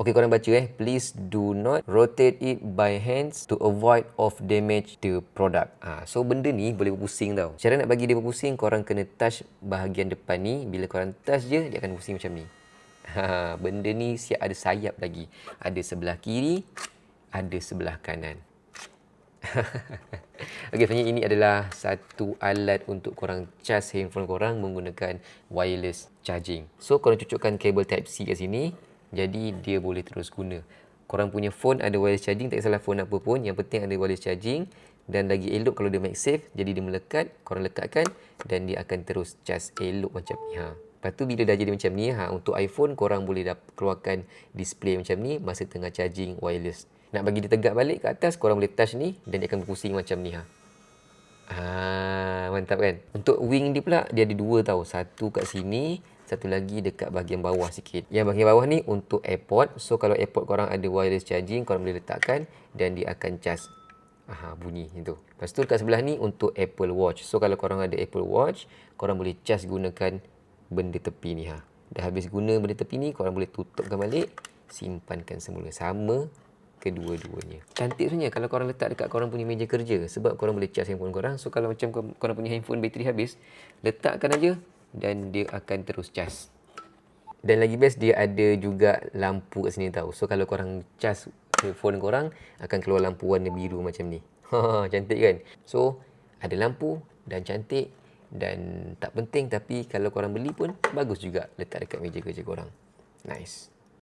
Okey, korang baca please do not rotate it by hands to avoid of damage the product. So benda ni boleh berpusing tau. Cara nak bagi dia berpusing, korang kena touch bahagian depan ni. Bila korang touch je, dia akan berpusing macam ni. Benda ni siap ada sayap lagi. Ada sebelah kiri, ada sebelah kanan. Okey, sebenarnya ini adalah satu alat untuk korang cas handphone korang menggunakan wireless charging. So korang cucukkan kabel type C kat sini, jadi dia boleh terus guna. Korang punya phone ada wireless charging, tak kisahlah phone apa pun, yang penting ada wireless charging. Dan lagi elok kalau dia MagSafe, jadi dia melekat, korang lekatkan dan dia akan terus cas elok macam ni. Lepas tu bila dah jadi macam ni, untuk iPhone korang boleh keluarkan display macam ni masa tengah charging wireless. Nak bagi dia tegak balik ke atas, korang boleh touch ni dan dia akan berpusing macam ni. Mantap kan? Untuk wing dia pula, dia ada dua tau. Satu kat sini, satu lagi dekat bahagian bawah sikit. Yang bahagian bawah ni untuk AirPod. So kalau AirPod korang ada wireless charging, korang boleh letakkan dan dia akan cas. Bunyi itu. Lepas tu kat sebelah ni untuk Apple Watch. So kalau korang ada Apple Watch, korang boleh cas gunakan benda tepi ni. Dah habis guna benda tepi ni, korang boleh tutupkan balik, simpankan semula. Sama kedua-duanya. Cantik sebenarnya kalau korang letak dekat korang punya meja kerja, sebab korang boleh cas handphone korang. So kalau macam korang punya handphone bateri habis, letakkan aja dan dia akan terus cas. Dan lagi best, dia ada juga lampu kat sini tau. So kalau korang cas phone korang, akan keluar lampu warna biru macam ni. Cantik kan? So ada lampu dan cantik dan tak penting, tapi kalau korang beli pun bagus juga letak dekat meja kerja korang. Nice.